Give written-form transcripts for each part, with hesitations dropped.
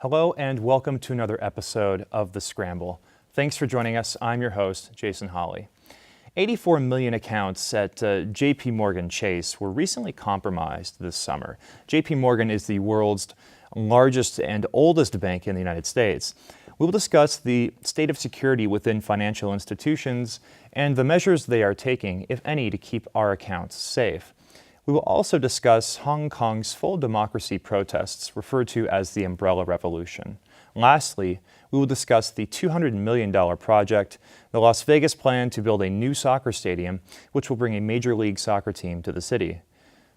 Hello and welcome to another episode of The Scramble. Thanks for joining us. I'm your host, Jason Hawley. 84 million accounts at JP Morgan Chase were recently compromised this summer. JP Morgan is the world's largest and oldest bank in the United States. We will discuss the state of security within financial institutions and the measures they are taking, if any, to keep our accounts safe. We will also discuss Hong Kong's full democracy protests, referred to as the Umbrella Revolution. Lastly, we will discuss the $200 million project, the Las Vegas plan to build a new soccer stadium, which will bring a Major League Soccer team to the city.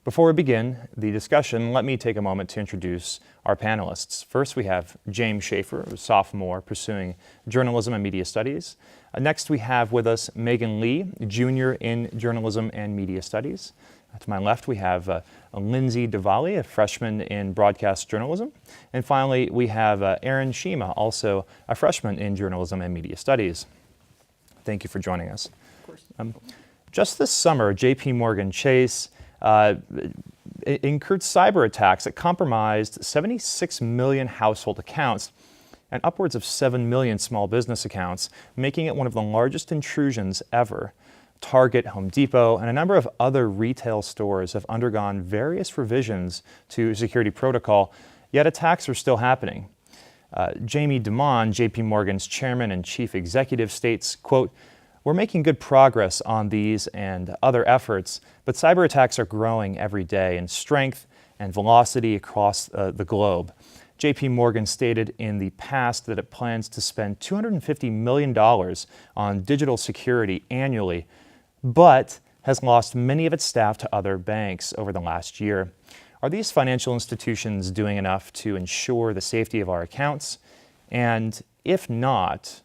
Before we begin the discussion, let me take a moment to introduce our panelists. First, we have James Schaefer, a sophomore pursuing journalism and media studies. Next, we have with us Megan Lee, junior in journalism and media studies. To my left, we have Lindsay Diwali, a freshman in broadcast journalism. And finally, we have Aaron Shima, also a freshman in journalism and media studies. Thank you for joining us. Of course. Just this summer, JP Morgan Chase incurred cyber attacks that compromised 76 million household accounts and upwards of 7 million small business accounts, making it one of the largest intrusions ever. Target, Home Depot, and a number of other retail stores have undergone various revisions to security protocol, yet attacks are still happening. Jamie Dimon, JP Morgan's chairman and chief executive, states, quote, "We're making good progress on these and other efforts, but cyber attacks are growing every day in strength and velocity across the globe." JP Morgan stated in the past that it plans to spend $250 million on digital security annually, but has lost many of its staff to other banks over the last year. Are these financial institutions doing enough to ensure the safety of our accounts? And if not,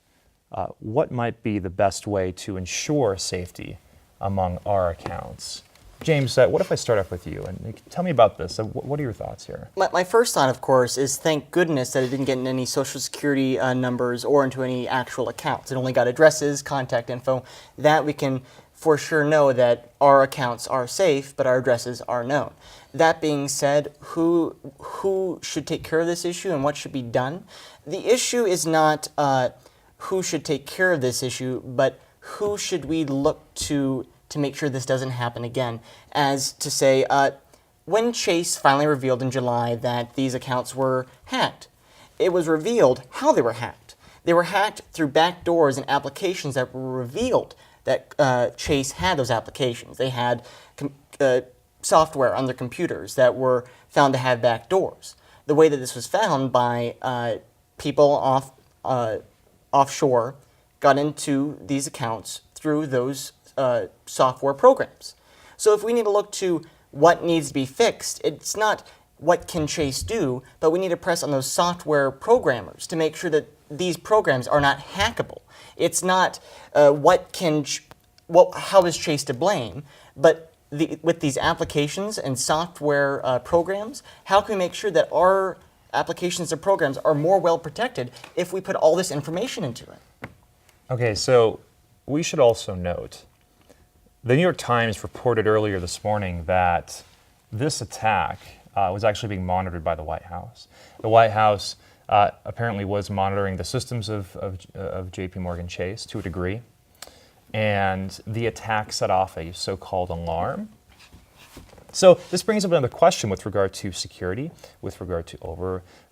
what might be the best way to ensure safety among our accounts? James, what if I start off with you? And tell me about this. What are your thoughts here? My first thought, of course, is thank goodness that it didn't get in any social security numbers or into any actual accounts. It only got addresses, contact info. That we can for sure know that our accounts are safe, but our addresses are known. That being said, who should take care of this issue and what should be done? The issue is not who should take care of this issue, but who should we look to make sure this doesn't happen again. As to say, when Chase finally revealed in July that these accounts were hacked, it was revealed how they were hacked. They were hacked through backdoors and applications that were revealed that Chase had those applications. They had software on their computers that were found to have backdoors. The way that this was found by people offshore got into these accounts through those software programs. So if we need to look to what needs to be fixed, it's not what can Chase do, but we need to press on those software programmers to make sure that these programs are not hackable. It's not how is Chase to blame, but with these applications and software programs, how can we make sure that our applications and programs are more well protected if we put all this information into it? Okay, so we should also note, the New York Times reported earlier this morning that this attack was actually being monitored by the White House. The White House apparently was monitoring the systems of JP Morgan Chase to a degree, and the attack set off a so-called alarm. So this brings up another question with regard to security, with regard to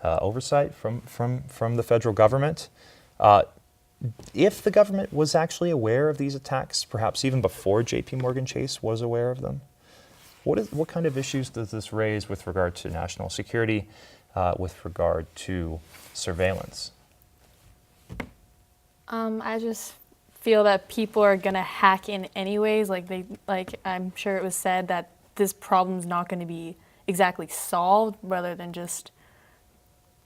oversight from the federal government. If the government was actually aware of these attacks, perhaps even before JP Morgan Chase was aware of them, what kind of issues does this raise with regard to national security, with regard to surveillance? I just feel that people are gonna hack in anyways. Like I'm sure it was said that this problem's not going to be exactly solved, rather than just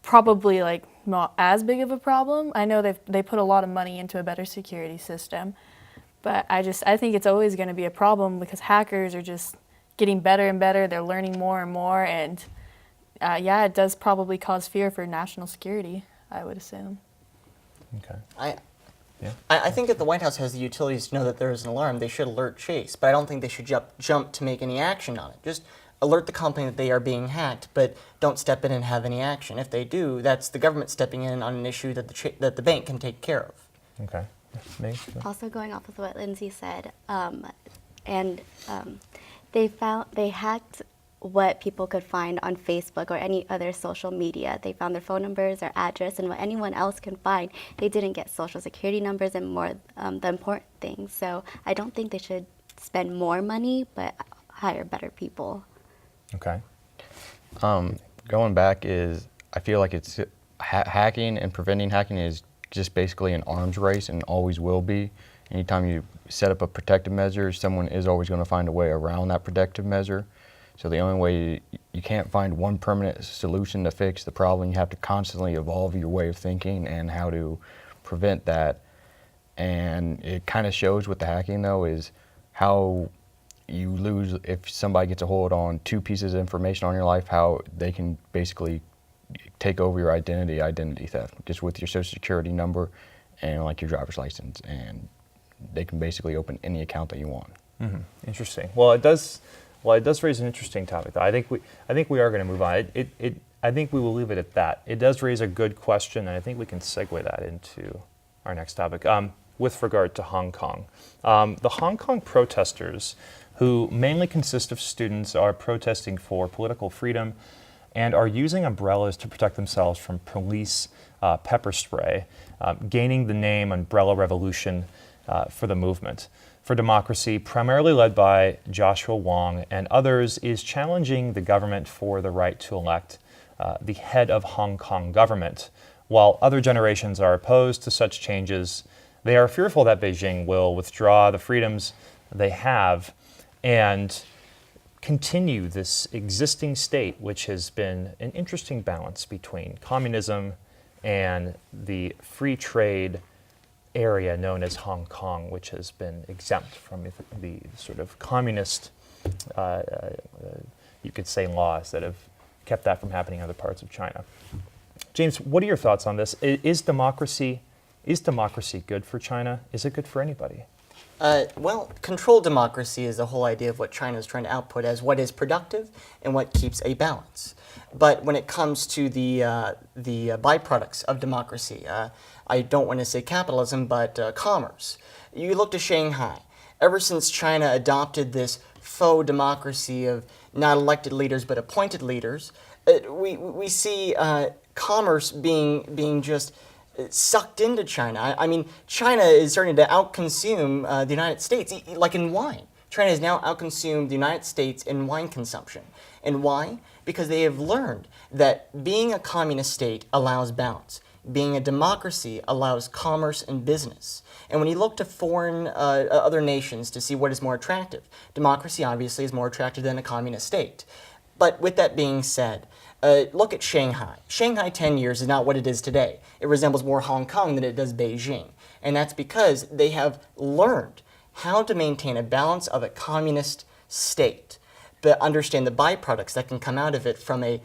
probably like not as big of a problem. I know they put a lot of money into a better security system, but I think it's always going to be a problem because hackers are just getting better and better. They're learning more and more, and yeah, it does probably cause fear for national security, I would assume. Okay. I think if the White House has the utilities to know that there is an alarm, they should alert Chase, but I don't think they should jump to make any action on it. Just alert the company that they are being hacked, but don't step in and have any action. If they do, that's the government stepping in on an issue that that the bank can take care of. Okay. Me? Also going off of what Lindsay said, they hacked what people could find on Facebook or any other social media. They found their phone numbers, their address, and what anyone else can find. They didn't get social security numbers and more the important things. So I don't think they should spend more money, but hire better people. Okay. Going back is, I feel like it's hacking and preventing hacking is just basically an arms race and always will be. Anytime you set up a protective measure, someone is always going to find a way around that protective measure. So the only way, you can't find one permanent solution to fix the problem. You have to constantly evolve your way of thinking and how to prevent that. And it kind of shows with the hacking though is how you lose, if somebody gets a hold on 2 pieces of information on your life, how they can basically take over your identity theft, just with your social security number and like your driver's license, and they can basically open any account that you want. Mm-hmm. Interesting. Well, it does raise an interesting topic, though. I think we are going to move on. I think we will leave it at that. It does raise a good question, and I think we can segue that into our next topic. With regard to Hong Kong, the Hong Kong protesters, who mainly consist of students, are protesting for political freedom and are using umbrellas to protect themselves from police pepper spray, gaining the name Umbrella Revolution for the movement for democracy, primarily led by Joshua Wong and others, is challenging the government for the right to elect the head of Hong Kong government. While other generations are opposed to such changes, they are fearful that Beijing will withdraw the freedoms they have and continue this existing state, which has been an interesting balance between communism and the free trade area known as Hong Kong, which has been exempt from the sort of communist, you could say, laws that have kept that from happening in other parts of China. James, what are your thoughts on this? Is democracy good for China? Is it good for anybody? Well, controlled democracy is the whole idea of what China is trying to output as what is productive and what keeps a balance. But when it comes to the byproducts of democracy, I don't want to say capitalism, but commerce. You look to Shanghai. Ever since China adopted this faux democracy of not elected leaders but appointed leaders, we see commerce being just sucked into China. I mean, China is starting to outconsume the United States, like in wine. China has now outconsumed the United States in wine consumption. And why? Because they have learned that being a communist state allows balance. Being a democracy allows commerce and business. And when you look to foreign, other nations to see what is more attractive, democracy obviously is more attractive than a communist state. But with that being said, look at Shanghai. Shanghai 10 years is not what it is today. It resembles more Hong Kong than it does Beijing. And that's because they have learned how to maintain a balance of a communist state, but understand the byproducts that can come out of it from a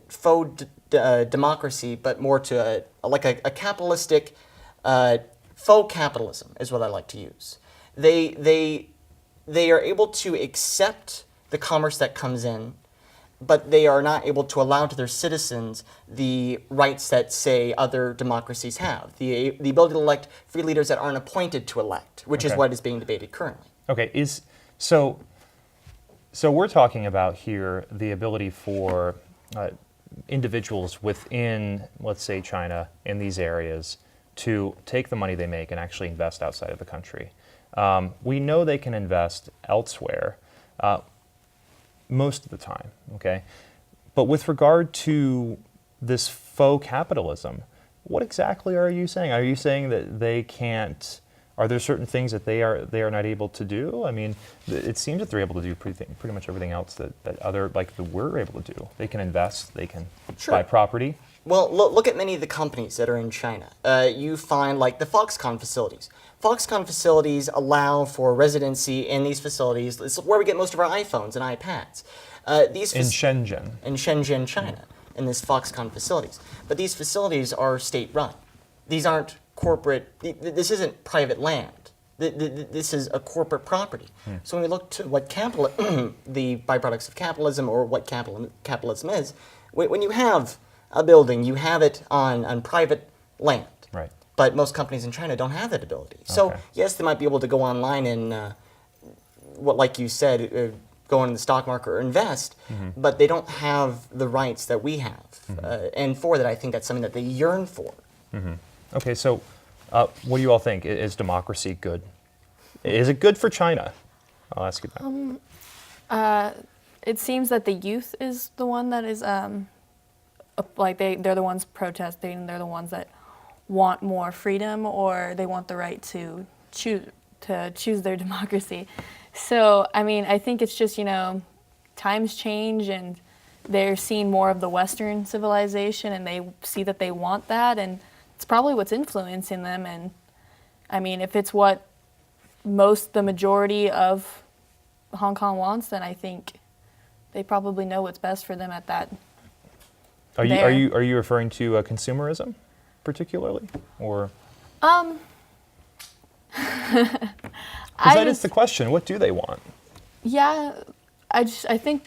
faux democracy, but more to a capitalistic, faux capitalism is what I like to use. They are able to accept the commerce that comes in, but they are not able to allow to their citizens the rights that, say, other democracies have. The ability to elect free leaders that aren't appointed to elect, which is what is being debated currently. Okay, so we're talking about here the ability for individuals within, let's say, China, in these areas, to take the money they make and actually invest outside of the country. We know they can invest elsewhere. Most of the time, okay? But with regard to this faux capitalism, what exactly are you saying? Are you saying that they can't, are there certain things that they are not able to do? I mean, it seems that they're able to do pretty much everything else that we're able to do. They can invest, they can buy property. Well, look at many of the companies that are in China. You find like the Foxconn facilities. Foxconn facilities allow for residency in these facilities. It's where we get most of our iPhones and iPads. In Shenzhen. In Shenzhen, China, in these Foxconn facilities. But these facilities are state-run. These aren't corporate. This isn't private land. This is a corporate property. So when we look to what the byproducts of capitalism, or what capitalism is, when you have a building, you have it on private land. Right. But most companies in China don't have that ability. So yes, they might be able to go online and, like you said, go into the stock market or invest, but they don't have the rights that we have. And for that, I think that's something that they yearn for. Okay, so what do you all think? Is democracy good? Is it good for China? I'll ask you that. It seems that the youth is the one that is like they're the ones protesting. They're the ones that want more freedom, or they want the right to choose their democracy. So I mean, I think it's just, times change, and they're seeing more of the Western civilization, and they see that they want that, and it's probably what's influencing them. And I mean, if it's what the majority of Hong Kong wants, then I think they probably know what's best for them at that. Are you referring to consumerism, particularly, or? Because that is the question. What do they want? Yeah, I think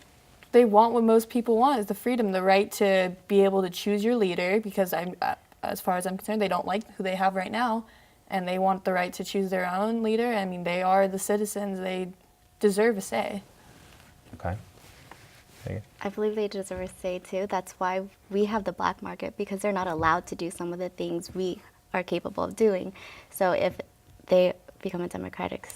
they want what most people want, is the freedom, the right to be able to choose your leader, because as far as I'm concerned, they don't like who they have right now, and they want the right to choose their own leader. I mean, they are the citizens. They deserve a say. Okay. I believe they deserve a say too. That's why we have the black market, because they're not allowed to do some of the things we are capable of doing. So if they become a democratic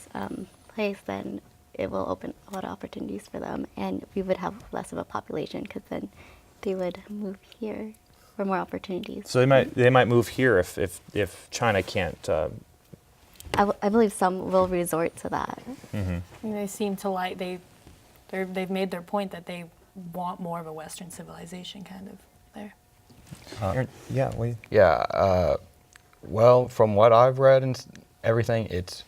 place, then it will open a lot of opportunities for them, and we would have less of a population, because then they would move here for more opportunities. So they might move here if China can't. I believe some will resort to that. I mean, they seem to like they've made their point that they want more of a Western civilization kind of there. Well, from what I've read and everything, it's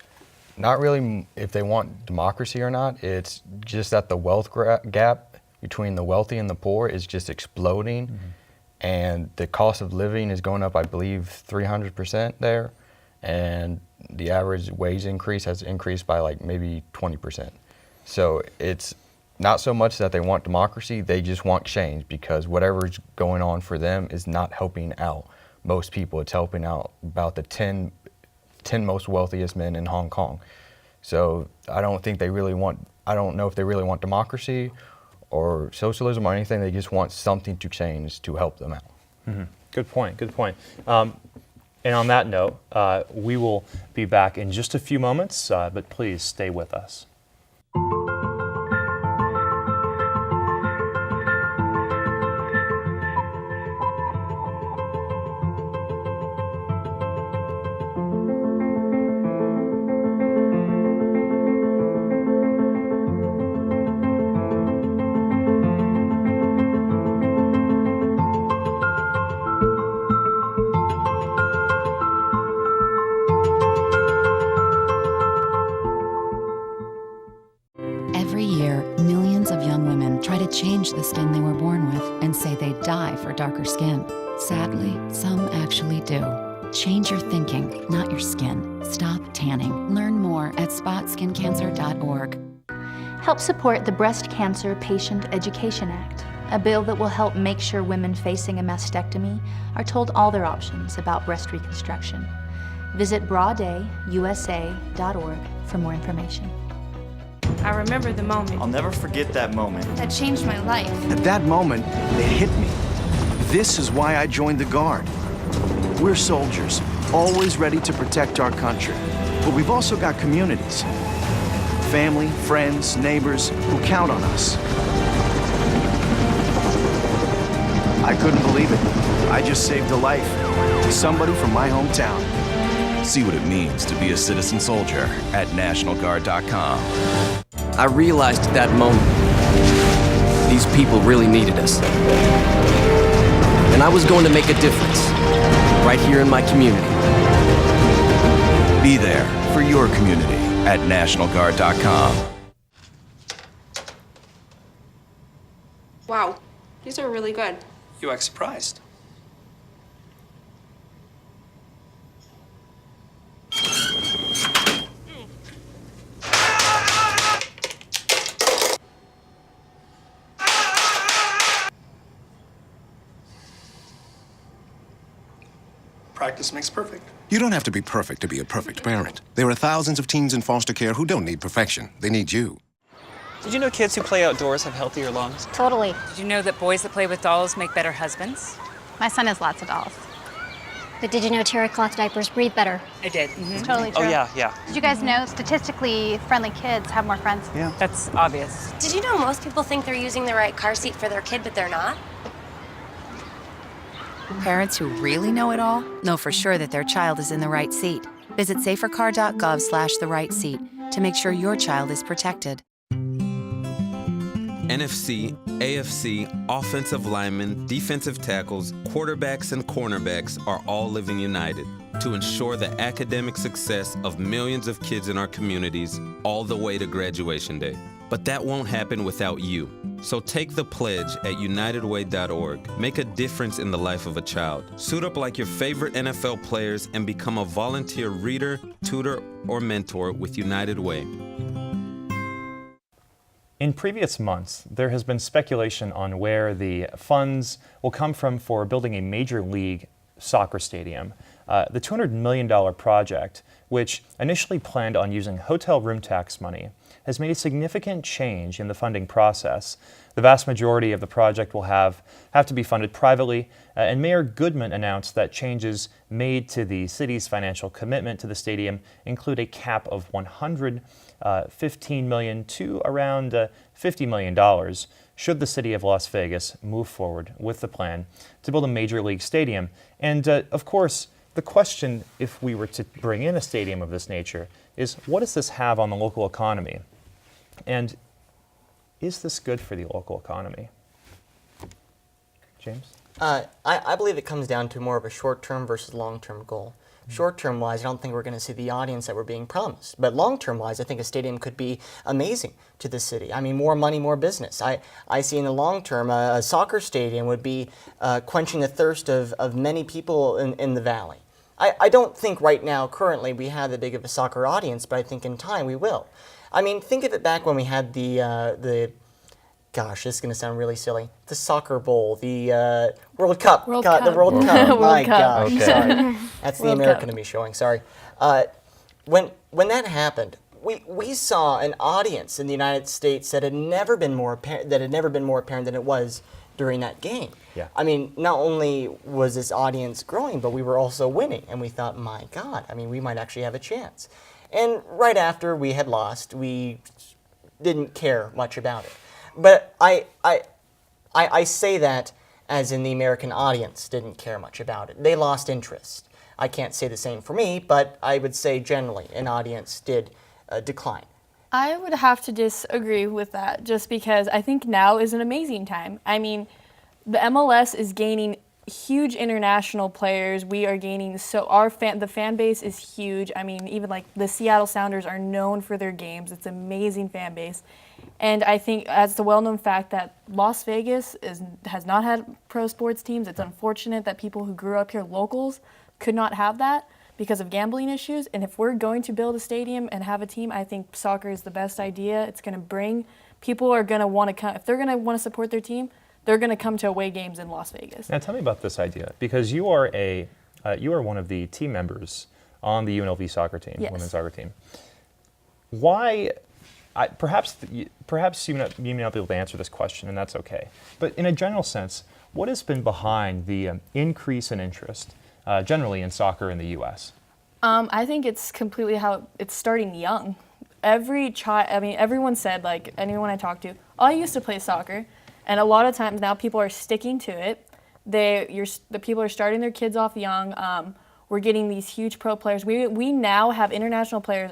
not really if they want democracy or not. It's just that the wealth gap between the wealthy and the poor is just exploding, and the cost of living is going up, I believe, 300% there, and the average wage increase has increased by like maybe 20%. So it's not so much that they want democracy, they just want change, because whatever's going on for them is not helping out most people. It's helping out about the 10 most wealthiest men in Hong Kong. So I don't know if they really want democracy or socialism or anything. They just want something to change to help them out. Good point. And on that note, we will be back in just a few moments, but please stay with us. Every year, millions of young women try to change the skin they were born with and say they'd die for darker skin. Sadly, some actually do. Change your thinking, not your skin. Stop tanning. Learn more at spotskincancer.org. Help support the Breast Cancer Patient Education Act, a bill that will help make sure women facing a mastectomy are told all their options about breast reconstruction. Visit broaddayusa.org for more information. I remember the moment. I'll never forget that moment. That changed my life. At that moment, it hit me. This is why I joined the Guard. We're soldiers, always ready to protect our country. But we've also got communities. Family, friends, neighbors who count on us. I couldn't believe it. I just saved a life to somebody from my hometown. See what it means to be a citizen soldier at NationalGuard.com. I realized at that moment, these people really needed us. And I was going to make a difference, right here in my community. Be there for your community at NationalGuard.com. Wow, these are really good. You act surprised. Practice makes perfect. You don't have to be perfect to be a perfect parent. There are thousands of teens in foster care who don't need perfection. They need you. Did you know kids who play outdoors have healthier lungs? Totally. Did you know that boys that play with dolls make better husbands? My son has lots of dolls. But did you know terry cloth diapers breathe better? I did. It's totally true. Oh, yeah. Did you guys know statistically friendly kids have more friends? Yeah. That's obvious. Did you know most people think they're using the right car seat for their kid, but they're not? Parents who really know it all know for sure that their child is in the right seat. Visit safercar.gov/the right seat to make sure your child is protected. NFC, AFC, offensive linemen, defensive tackles, quarterbacks, and cornerbacks are all living united to ensure the academic success of millions of kids in our communities all the way to graduation day. But that won't happen without you. So take the pledge at unitedway.org. Make a difference in the life of a child. Suit up like your favorite NFL players and become a volunteer reader, tutor, or mentor with United Way. In previous months, there has been speculation on where the funds will come from for building a major league soccer stadium. The $200 million project, which initially planned on using hotel room tax money, has made a significant change in the funding process. The vast majority of the project will have to be funded privately, and Mayor Goodman announced that changes made to the city's financial commitment to the stadium include a cap of $115 million to around $50 million should the city of Las Vegas move forward with the plan to build a major league stadium. And of course, the question, if we were to bring in a stadium of this nature, is what does this have on the local economy? And is this good for the local economy? James? I believe it comes down to more of a short-term versus long-term goal. Short-term wise, I don't think we're going to see the audience that we're being promised. But long-term wise, I think a stadium could be amazing to the city. I mean, more money, more business. I see in the long term, a soccer stadium would be quenching the thirst of many people in the valley. I don't think right now, currently, we have that big of a soccer audience, but I think in time we will. I mean, think of it back when we had gosh, this is going to sound really silly, the Soccer Bowl, the World Cup. The World Cup. My gosh, Okay. sorry. That's the World American Cup. in me showing, sorry. When that happened, we saw an audience in the United States that had never been more apparent than it was during that game. Yeah. I mean, not only was this audience growing, but we were also winning, and we thought, my God, I mean, we might actually have a chance. And right after we had lost, we didn't care much about it. But I say that as in the American audience didn't care much about it. They lost interest. I can't say the same for me, but I would say generally an audience did decline. I would have to disagree with that just because I think now is an amazing time. I mean, the MLS is gaining huge international players. We are gaining, the fan base is huge. I mean, even like the Seattle Sounders are known for their games. It's an amazing fan base. And I think as the well-known fact that Las Vegas has not had pro sports teams, it's unfortunate that people who grew up here, locals, could not have that because of gambling issues. And if we're going to build a stadium and have a team, I think soccer is the best idea. It's going to bring, people are going to want to come, if they're going to want to support their team, they're going to come to away games in Las Vegas. Now tell me about this idea, because you are one of the team members on the UNLV soccer team, Yes. women's soccer team. Why? Perhaps you may not be able to answer this question, and that's okay. But in a general sense, what has been behind the increase in interest generally in soccer in the U.S.? I think it's completely how it's starting young. Everyone said, like anyone I talked to, I used to play soccer, and a lot of times now people are sticking to it. The people are starting their kids off young. We're getting these huge pro players. We now have international players.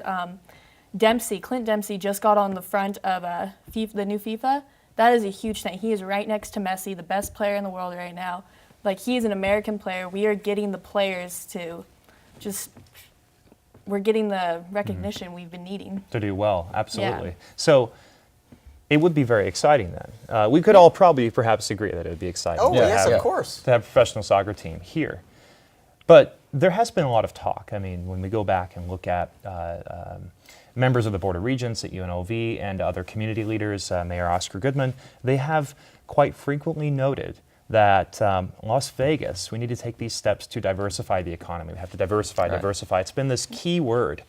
Clint Dempsey just got on the front of the new FIFA. That is a huge thing. He is right next to Messi, the best player in the world right now. Like, he is an American player. We are getting the players we're getting the recognition we've been needing. To do well, absolutely. Yeah. So it would be very exciting then. We could all probably perhaps agree that it would be exciting Oh, yes, of course. to have a professional soccer team here. But there has been a lot of talk. I mean, when we go back and look at members of the Board of Regents at UNLV and other community leaders, Mayor Oscar Goodman, they have quite frequently noted that Las Vegas, we need to take these steps to diversify the economy. We have to diversify, diversify. It's been this key word.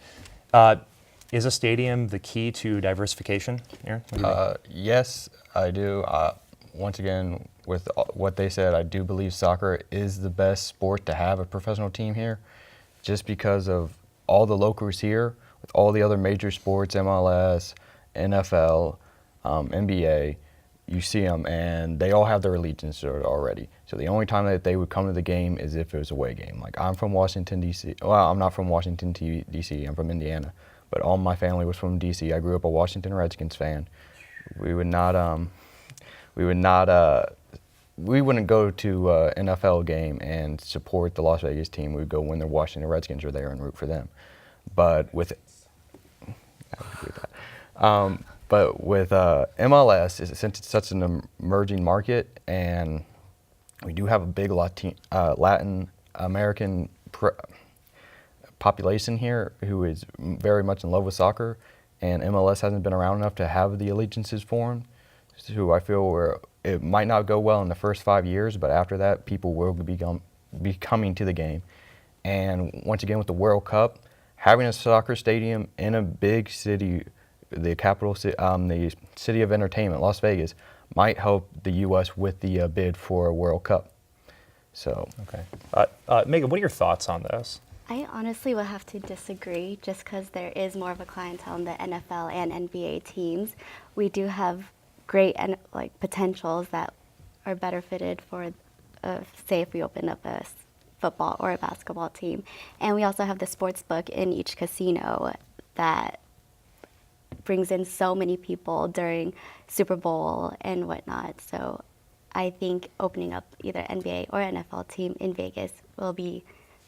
Is a stadium the key to diversification, Aaron? What do you think? Yes, I do. Once again, with what they said, I do believe soccer is the best sport to have a professional team here, just because of all the locals here, with all the other major sports, MLS, NFL, NBA, you see them, and they all have their allegiance to it already. So the only time that they would come to the game is if it was a away game. Like, I'm from Washington, D.C. Well, I'm not from Washington, D.C. I'm from Indiana. But all my family was from D.C. I grew up a Washington Redskins fan. We wouldn't go to an NFL game and support the Las Vegas team. We would go when the Washington Redskins were there and root for them. But with MLS, since it's such an emerging market, and we do have a big Latin American population here who is very much in love with soccer, and MLS hasn't been around enough to have the allegiances formed. So I feel it might not go well in the first 5 years, but after that, people will be coming to the game. And once again, with the World Cup, having a soccer stadium in a big city, the capital, the city of entertainment, Las Vegas, might help the U.S. with the bid for a World Cup. So, okay, Megan, what are your thoughts on this? I honestly will have to disagree, just because there is more of a clientele in the NFL and NBA teams. We do have great potentials that are better fitted for, say, if we open up a football or a basketball team. And we also have the sports book in each casino that brings in so many people during Super Bowl and whatnot. So I think opening up either NBA or NFL team in Vegas will be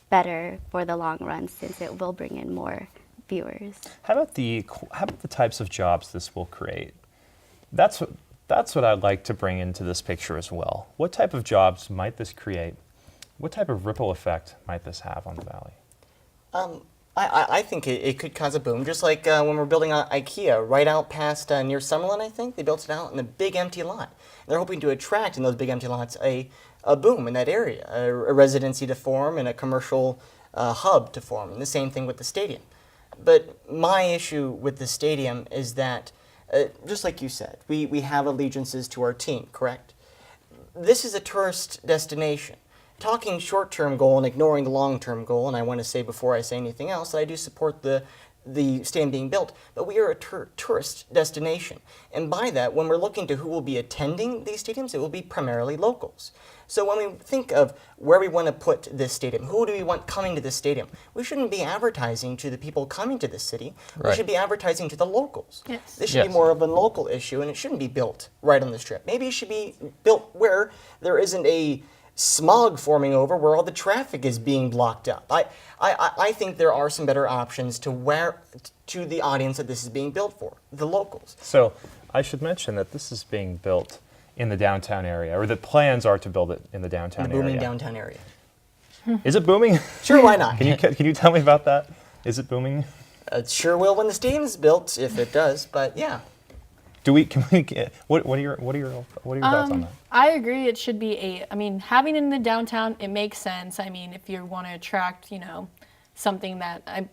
better for the long run, since it will bring in more viewers. How about the types of jobs this will create? That's what I'd like to bring into this picture as well. What type of jobs might this create? What type of ripple effect might this have on the valley? I think it could cause a boom, just like when we're building IKEA right out past near Summerlin, I think. They built it out in a big empty lot. They're hoping to attract in those big empty lots a boom in that area, a residency to form and a commercial hub to form. And the same thing with the stadium. But my issue with the stadium is that, just like you said, we have allegiances to our team, correct? This is a tourist destination. Talking short-term goal and ignoring the long-term goal, and I want to say before I say anything else that I do support the stadium being built, but we are a tourist destination. And by that, when we're looking to who will be attending these stadiums, it will be primarily locals. So when we think of where we want to put this stadium, who do we want coming to this stadium, we shouldn't be advertising to the people coming to the city. Right. We should be advertising to the locals. Yes. This should be more of a local issue, and it shouldn't be built right on the strip. Maybe it should be built where there isn't a smog forming over, where all the traffic is being blocked up. I think there are some better options to the audience that this is being built for, the locals. So I should mention that this is being built in the downtown area, or the plans are to build it in the downtown area. The booming downtown area. Is it booming? Sure, why not? Can you tell me about that? Is it booming? It sure will when the stadium's built, if it does. But yeah. What are your thoughts on that? I agree. It should be having it in the downtown, it makes sense. I mean, if you want to attract, something that a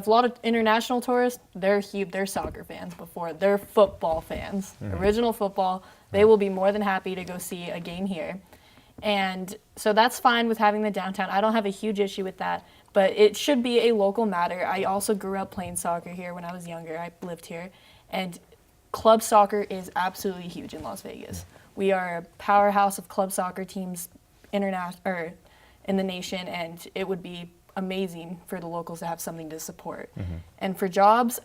lot of international tourists, they're soccer fans before they're football fans, original football. They will be more than happy to go see a game here. And so that's fine with having the downtown. I don't have a huge issue with that, but it should be a local matter. I also grew up playing soccer here when I was younger. I lived here, and club soccer is absolutely huge in Las Vegas. We are a powerhouse of club soccer teams in the nation, and it would be amazing for the locals to have something to support. And for jobs,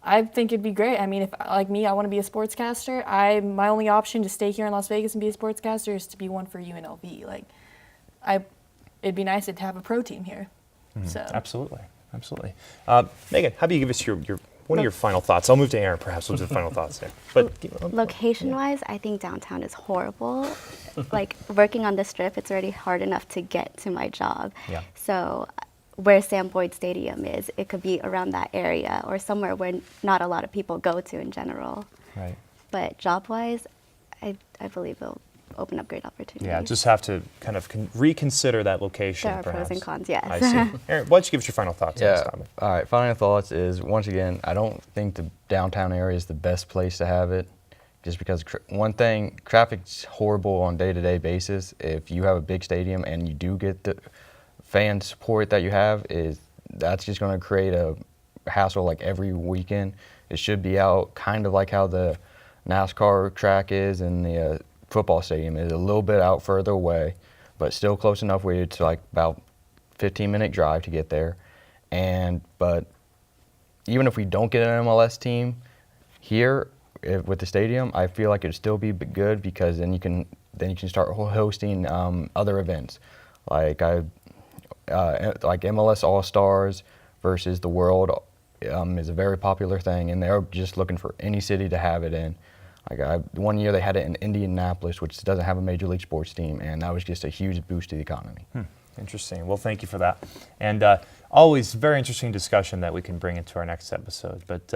I think it'd be great. I mean, if like me, I want to be a sportscaster. My only option to stay here in Las Vegas and be a sportscaster is to be one for UNLV. It'd be nice to have a pro team here. So absolutely. Megan, how do you give us what are your final thoughts? I'll move to Aaron, perhaps, with the final thoughts there. But location-wise, I think downtown is horrible. Working on the Strip, it's already hard enough to get to my job. Yeah. So where Sam Boyd Stadium is, it could be around that area or somewhere where not a lot of people go to in general. Right. But job-wise, I believe it'll open up great opportunities. Yeah, just have to kind of reconsider that location. There are perhaps. pros and cons, yes. I see. Aaron, why don't you give us your final thoughts on this topic? All right, final thoughts is, once again, I don't think the downtown area is the best place to have it, just because one thing, traffic's horrible on day-to-day basis. If you have a big stadium and you do get the fan support that you have, that's just going to create a hassle like every weekend. It should be out kind of like how the NASCAR track is and the football stadium is, a little bit out further away, but still close enough where it's like about 15-minute drive to get there. But even if we don't get an MLS team here with the stadium, I feel like it'd still be good, because then you can start hosting other events like MLS All-Stars versus the World is a very popular thing, and they're just looking for any city to have it in. One year they had it in Indianapolis, which doesn't have a major league sports team, and that was just a huge boost to the economy. Interesting. Well, thank you for that. And always very interesting discussion that we can bring into our next episode. But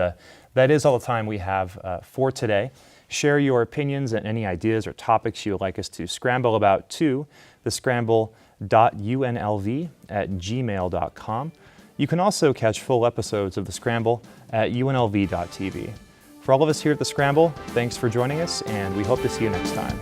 that is all the time we have for today. Share your opinions and any ideas or topics you would like us to scramble about to thescramble.unlv@gmail.com. You can also catch full episodes of The Scramble at UNLV-TV. For all of us here at The Scramble, thanks for joining us, and we hope to see you next time.